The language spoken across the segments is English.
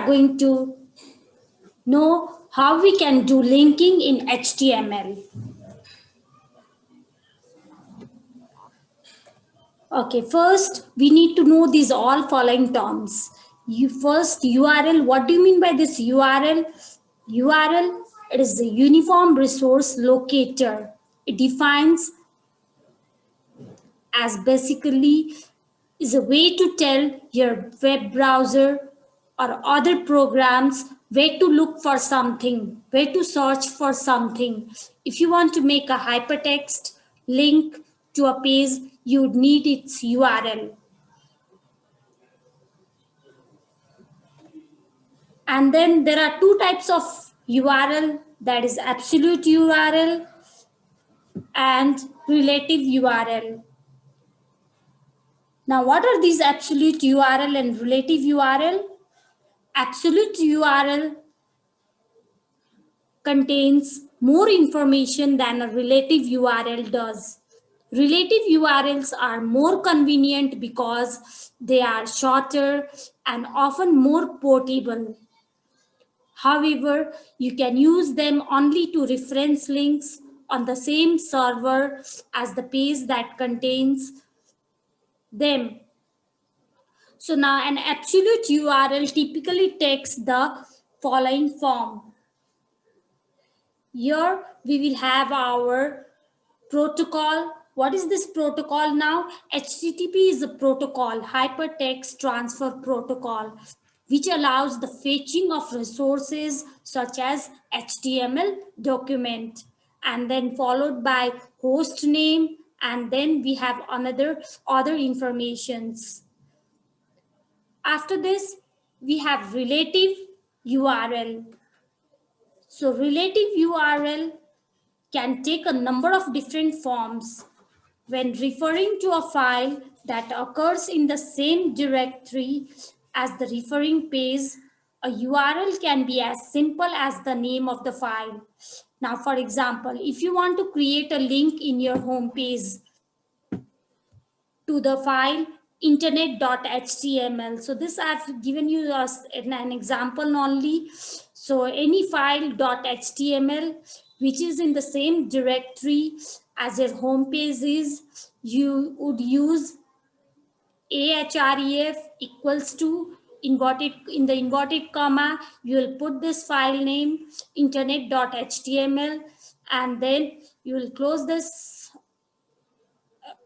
are going to know how we can do linking in HTML. Okay, first we need to know these all following terms. First, URL. What do you mean by this URL? URL, it is the Uniform Resource Locator. It defines as basically is a way to tell your web browser or other programs where to look for something, where to search for something. If you want to make a hypertext link to a page, you would need its URL. And then there are two types of URL, that is absolute URL and relative URL. Now, what are these absolute URL and relative URL? Absolute URL contains more information than a relative URL does. Relative URLs are more convenient because they are shorter and often more portable. However, you can use them only to reference links on the same server as the page that contains them. So now an absolute URL typically takes the following form. Here we will have our protocol. What is this protocol now? HTTP is a protocol, Hypertext Transfer Protocol, which allows the fetching of resources such as HTML document, and then followed by host name, and then we have other informations. After this, we have relative URL. So relative URL can take a number of different forms. When referring to a file that occurs in the same directory as the referring page, a URL can be as simple as the name of the file. Now, for example, if you want to create a link in your home page to the file internet.html, so this I've given you as an example only. So any file .html which is in the same directory as your home page is, you would use ahref equals to inverted in the inverted comma, you will put this file name internet.html, and then you will close this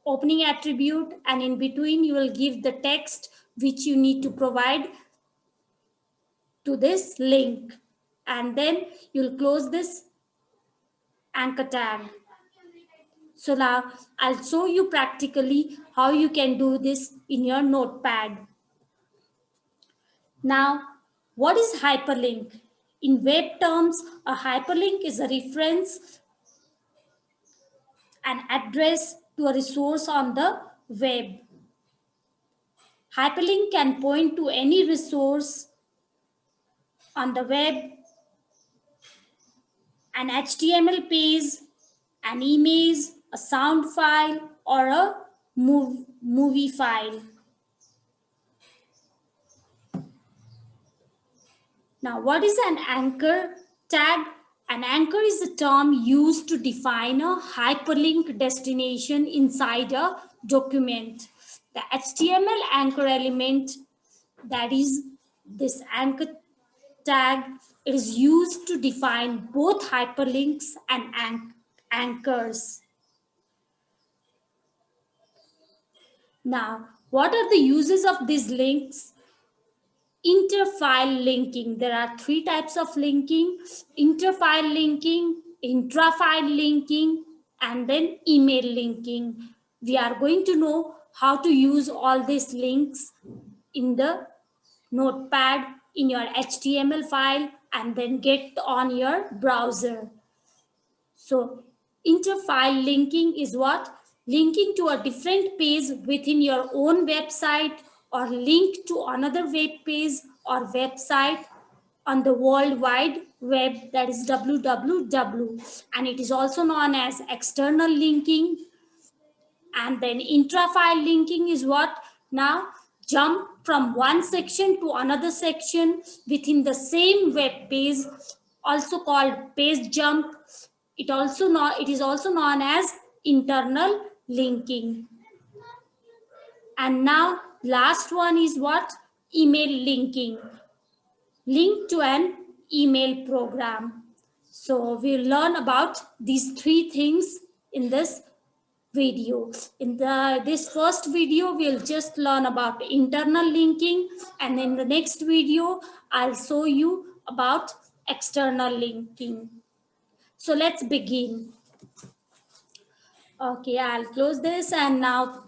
opening attribute, and in between you will give the text which you need to provide to this link, and then you'll close this anchor tag. So now I'll show you practically how you can do this in your notepad. Now, what is hyperlink? In web terms, a hyperlink is a reference, an address to a resource on the web. Hyperlink can point to any resource on the web, an HTML page, an image, a sound file, or a movie file. Now, what is an anchor tag? An anchor is a term used to define a hyperlink destination inside a document. The HTML anchor element, that is this anchor tag, it is used to define both hyperlinks and anchors. Now, what are the uses of these links? Interfile linking. There are three types of linking: interfile linking, intrafile linking, and then email linking. We are going to know how to use all these links in the notepad in your HTML file and then get on your browser. So interfile linking is what? Linking to a different page within your own website, or link to another web page or website on the World Wide Web, that is www, and it is also known as external linking. And then intrafile linking is what? Now jump from one section to another section within the same web page, also called page jump. It is also known as internal linking. And now last one is what? Email linking. Link to an email program. So we'll learn about these three things in this video. In this first video, we'll just learn about internal linking, and in the next video, I'll show you about external linking. So let's begin. Okay, I'll close this, and now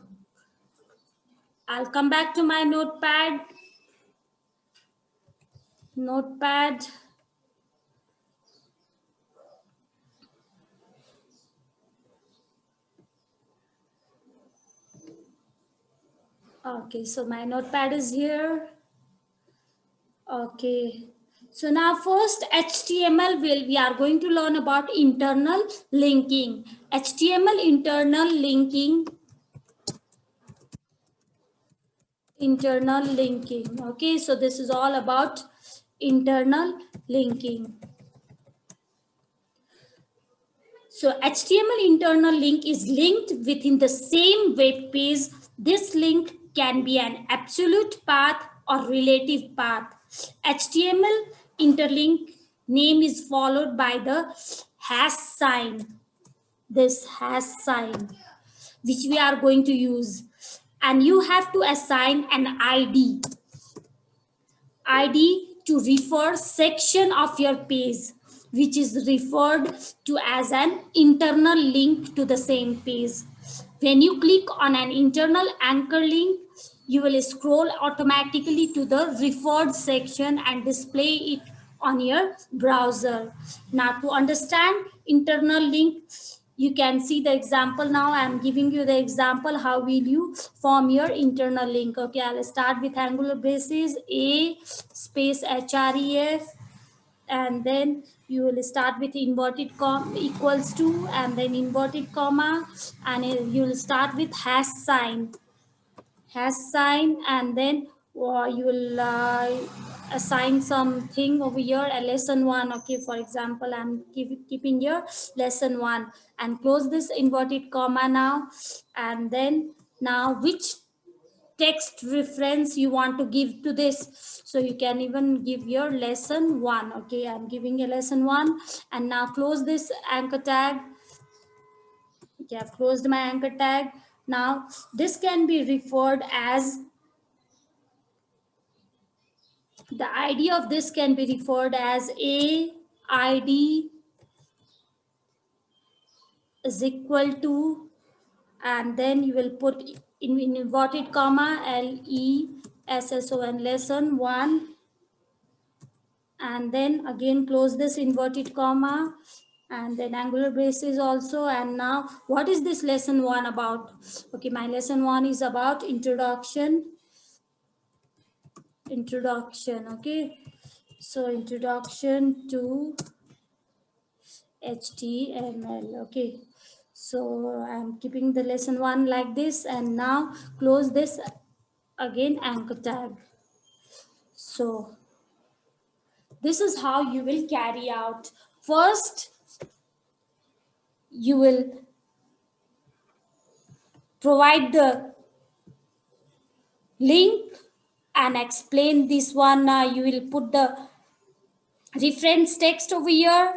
I'll come back to my notepad. Okay, so my notepad is here. Okay, so now first HTML we are going to learn about internal linking. HTML internal linking. Okay, so this is all about internal linking. So HTML internal link is linked within the same web page. This link can be an absolute path or relative path. HTML interlink name is followed by the hash sign. This hash sign, which we are going to use. And you have to assign an ID to refer section of your page, which is referred to as an internal link to the same page. When you click on an internal anchor link, you will scroll automatically to the referred section and display it on your browser. Now, to understand internal link, you can see the example. Now I'm giving you the example how will you form your internal link. Okay, I'll start with Angular braces, a space href, and then you will start with inverted comma equals to, and then inverted comma, and you will start with hash sign, and then you will assign something over here, a lesson one. Okay, for example, I'm keeping here lesson one, and close this inverted comma now. And then now which text reference you want to give to this, so you can even give your lesson one. Okay, I'm giving a lesson one, and now close this anchor tag. Okay, I've closed my anchor tag. Now this can be referred as, the ID of this can be referred as a ID is equal to, and then you will put in inverted comma lesson lesson one, and then again close this inverted comma, and then Angular braces also. And now what is this lesson one about? Okay, my lesson one is about introduction. Okay, so introduction to HTML. Okay, so I'm keeping the lesson one like this, and now close this again anchor tag. So this is how you will carry out. First, you will provide the link and explain this one. You will put the reference text over here,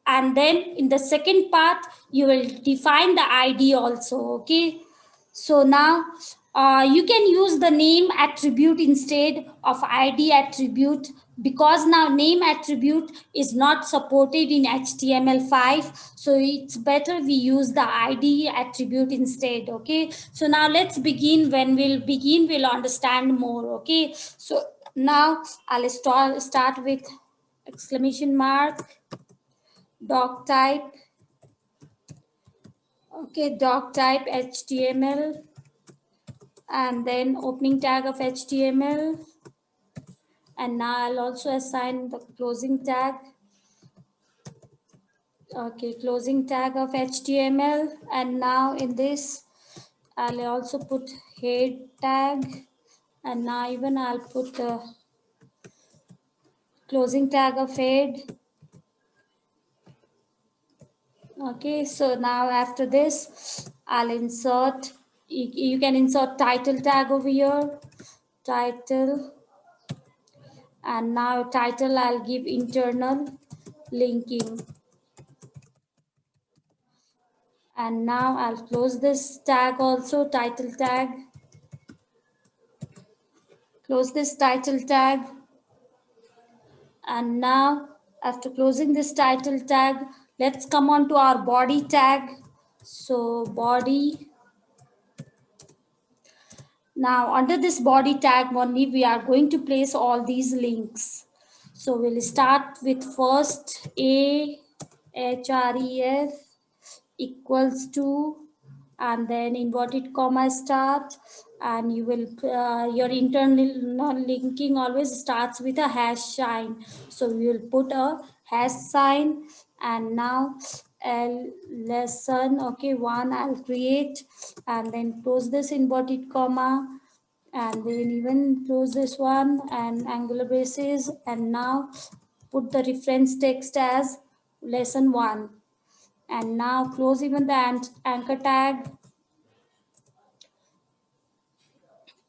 and then in the second part you will define the ID also. Okay, so now you can use the name attribute instead of ID attribute, because now name attribute is not supported in HTML5, so it's better we use the ID attribute instead. Okay, so now let's begin. When we'll begin, we'll understand more. Okay, so now I'll start with exclamation mark doc type. Okay, doc type HTML, and then opening tag of HTML, and now I'll also assign the closing tag. Okay, closing tag of HTML, and now in this I'll also put head tag, And now even I'll put the closing tag of head. Okay, so now after this, I'll insert, you can insert title tag over here, title, and now title I'll give internal linking. And now I'll close this tag also, title tag, close this title tag. And now after closing this title tag, let's come on to our body tag. So body, now under this body tag only, we are going to place all these links. So we'll start with first a href equals to, and then inverted comma start, and you will your internal linking always starts with a hash sign, so we will put a hash sign. And now lesson, okay, one I'll create, and then close this inverted comma, and then even close this one and angular braces, and now put the reference text as lesson 1. And now close even the anchor tag.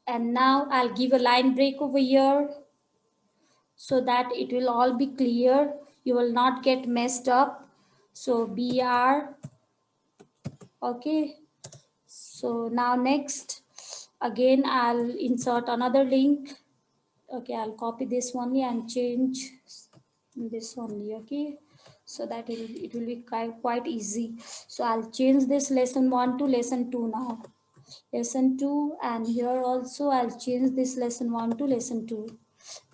And now I'll give a line break over here so that it will all be clear. You will not get messed up. So BR, okay. So now next, again, I'll insert another link. Okay, I'll copy this only and change this only, okay. So that it will be quite easy. So I'll change this lesson 1 to lesson 2 now. Lesson 2, and here also I'll change this lesson 1 to lesson 2.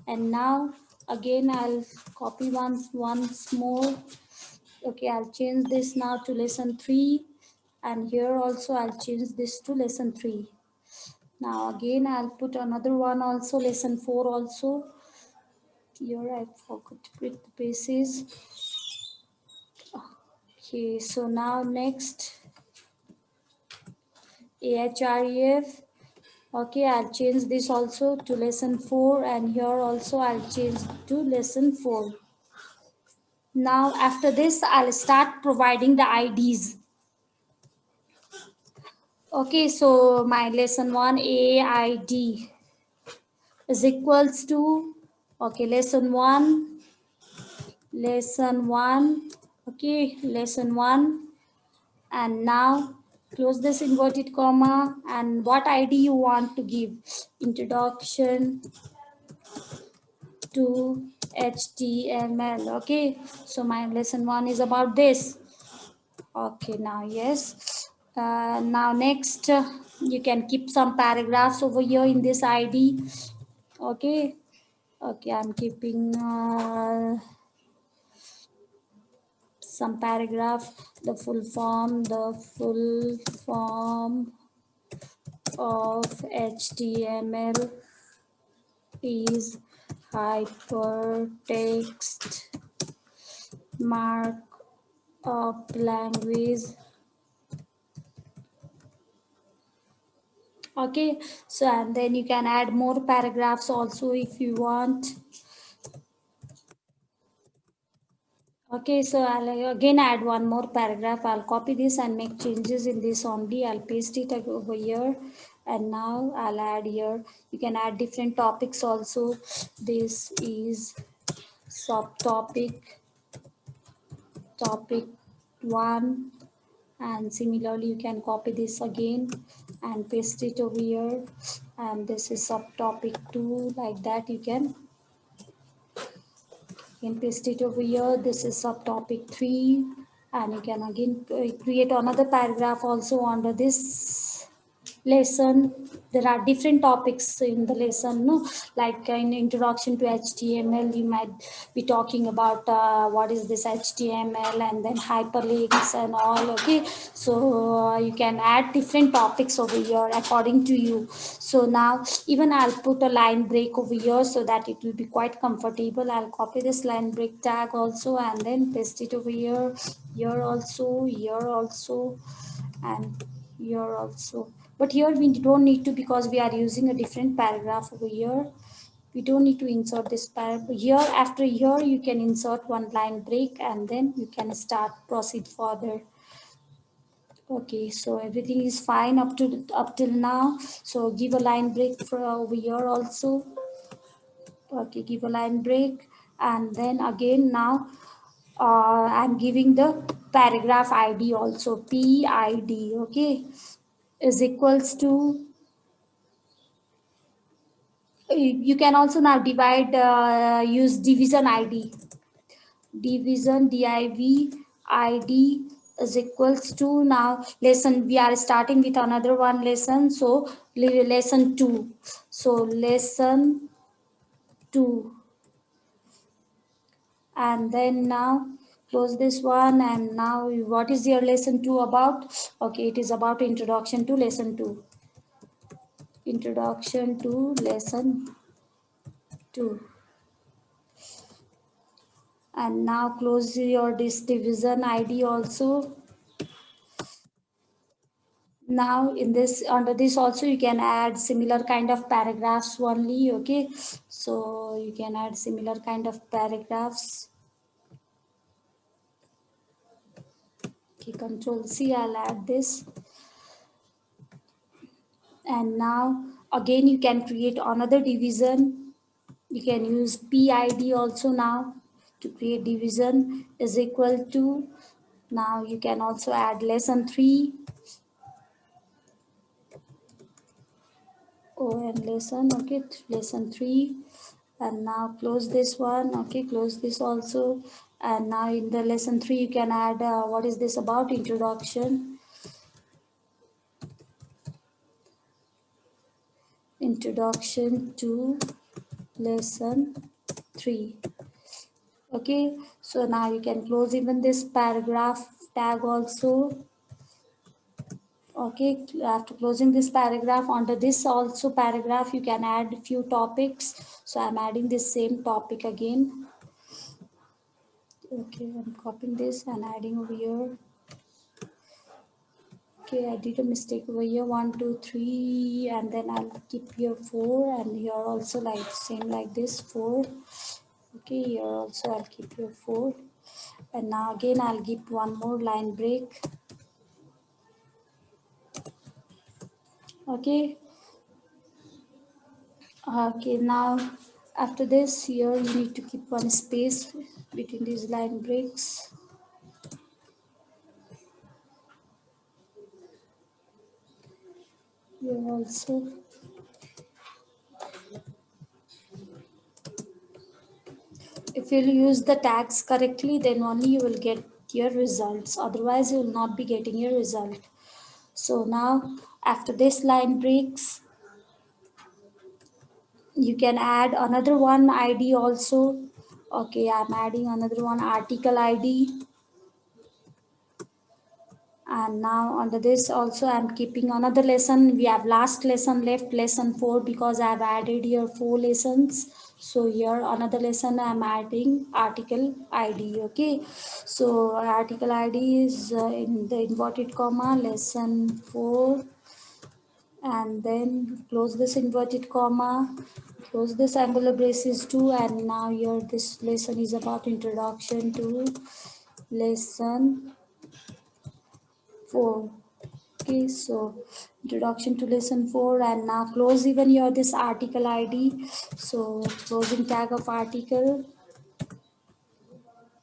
And now again I'll copy once more. Okay, I'll change this now to lesson 3, and here also I'll change this to lesson 3. Now again I'll put another one also, lesson 4 also. Here I forgot to put the paces. Okay, so now next ahref. Okay, I'll change this also to lesson 4, and here also I'll change to lesson 4. Now after this, I'll start providing the IDs. Okay, so my lesson 1 AID is equals to, okay, lesson 1, okay, lesson 1. And now close this inverted comma, and what ID you want to give, introduction to HTML. Okay, so my lesson 1 is about this. Okay, now yes. Now next, you can keep some paragraphs over here in this ID. Okay, okay, I'm keeping some paragraph. The full form of HTML is hypertext markup language. Okay, so and then you can add more paragraphs also if you want. Okay, so I'll again add one more paragraph. I'll copy this and make changes in this only. I'll paste it over here, and now I'll add here. You can add different topics also. This is subtopic topic 1, and similarly you can copy this again and paste it over here, and this is subtopic 2, like that you can paste it over here. This is subtopic 3, and you can again create another paragraph also under this lesson. There are different topics in the lesson, no? Like in introduction to HTML, you might be talking about what is this HTML, and then hyperlinks and all. Okay, so you can add different topics over here according to you. So now even I'll put a line break over here so that it will be quite comfortable. I'll copy this line break tag also and then paste it over here, here also, and here also. But here we don't need to, because we are using a different paragraph over here. We don't need to insert this paragraph here. After here you can insert one line break and then you can start proceed further. Okay, so everything is fine up till now. So give a line break for over here also. Okay, give a line break, and then again now I'm giving the paragraph ID also. PID, okay, is equals to, you can also now divide, use division ID. Division div id is equals to, now lesson, we are starting with another one lesson, so lesson 2. So lesson 2, and then now close this one. And now what is your lesson 2 about? Okay, it is about introduction to lesson 2. Introduction to lesson 2. And now close your this division id also. Now in this, under this also you can add similar kind of paragraphs only. Okay, so you can add similar kind of paragraphs. Okay, control C, I'll add this. And now again you can create another division. You can use PID also now to create division is equal to, now you can also add lesson 3. And lesson, okay, lesson 3. And now close this one. Okay, close this also. And now in the lesson 3 you can add, what is this about? Introduction. Introduction to lesson 3. Okay, so now you can close even this paragraph tag also. Okay, after closing this paragraph, under this also paragraph you can add a few topics. So I'm adding this same topic again. Okay, I'm copying this and adding over here. Okay, I did a mistake over here, 1 2 3, and then I'll keep here 4, and here also like same like this 4. Okay, here also I'll keep here 4, and now again I'll give one more line break. Okay. Okay, now after this here you need to keep one space between these line breaks. Here also. If you use the tags correctly, then only you will get your results. Otherwise, you will not be getting your result. So now after this line breaks, you can add another one ID also. Okay, I'm adding another one, article ID. And now under this also I'm keeping another lesson. We have last lesson left, lesson 4, because I've added here 4 lessons. So here another lesson I'm adding article ID. Okay, so article ID is in the inverted comma lesson 4, and then close this inverted comma, close this angular braces too. And now here this lesson is about introduction to lesson 4. Okay, so introduction to lesson 4, and now close even here this article ID. So closing tag of article,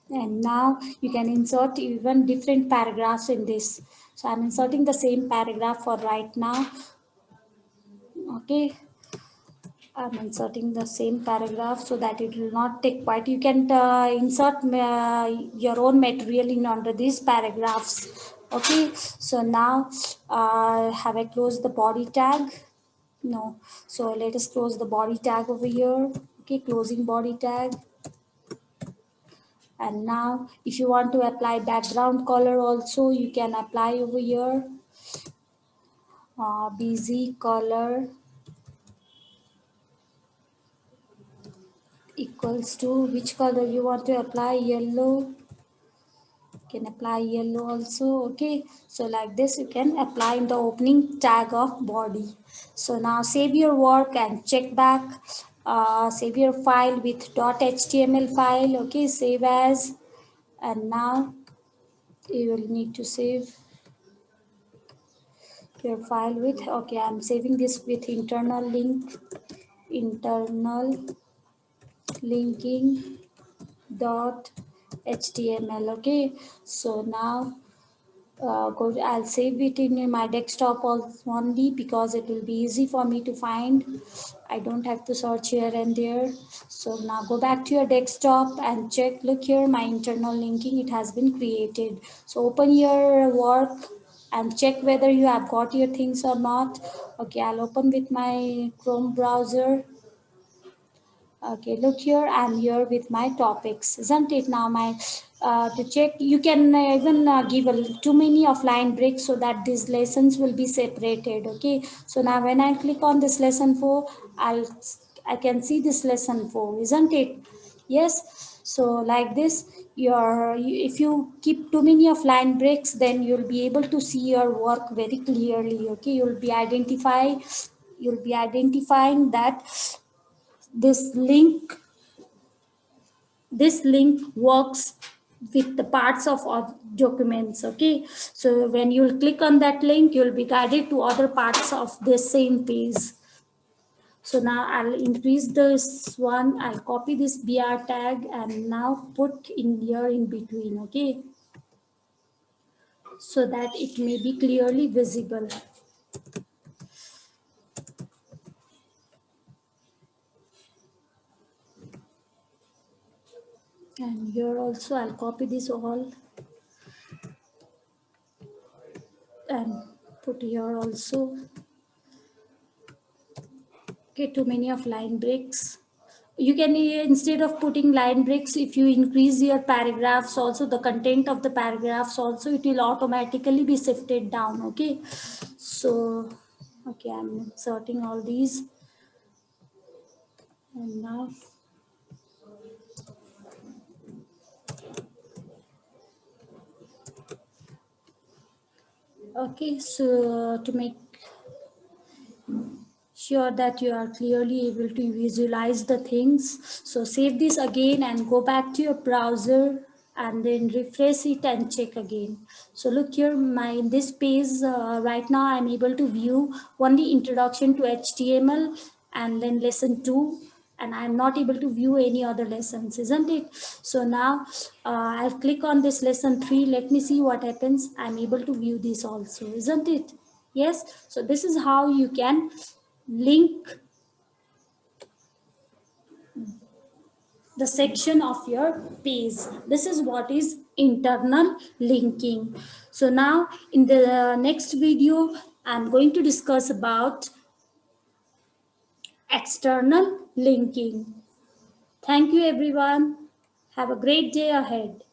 and now you can insert even different paragraphs in this. So I'm inserting the same paragraph for right now. Okay, I'm inserting the same paragraph so that it will not take quite. You can insert your own material in under these paragraphs. Okay, so now have I closed the body tag? No. So let us close the body tag over here. Okay, closing body tag. And now if you want to apply background color also, you can apply over here. BZ color equals to which color you want to apply, yellow. can apply yellow also. Okay, so like this you can apply in the opening tag of body. So now save your work and check back. Save your file with .html file. Okay, save as. And now you will need to save your file with, okay, I'm saving this with internal linking dot html. Okay, so now I'll save it in my desktop only because it will be easy for me to find. I don't have to search here and there. So now go back to your desktop and check. Look here, my internal linking, it has been created. So open your work and check whether you have got your things or not. Okay, I'll open with my Chrome browser. Okay, look here, I'm here with my topics, isn't it? Now my to check, you can even give too many of line breaks so that these lessons will be separated. Okay, so now when I click on this lesson 4, I can see this lesson 4, isn't it? Yes. So like this, if you keep too many of line breaks, then you'll be able to see your work very clearly. Okay, you'll be identifying that this link works with the parts of documents. Okay, so when you'll click on that link, you'll be guided to other parts of the same page. So now I'll increase this one, I'll copy this br tag and now put in here in between. Okay, so that it may be clearly visible. And here also I'll copy this all and put here also. Okay, too many of line breaks. You can, instead of putting line breaks, if you increase your paragraphs also, the content of the paragraphs also, it will automatically be shifted down. Okay, so okay, I'm inserting all these. And now, okay, so to make sure that you are clearly able to visualize the things, so save this again and go back to your browser and then refresh it and check again. So look here, my in this page right now I'm able to view only introduction to html and then lesson 2, and I'm not able to view any other lessons, isn't it? So now I'll click on this lesson 3. Let me see what happens. I'm able to view this also, isn't it? Yes. So this is how you can link the section of your page. This is what is internal linking. So now in the next video, I'm going to discuss about external linking. Thank you everyone. Have a great day ahead.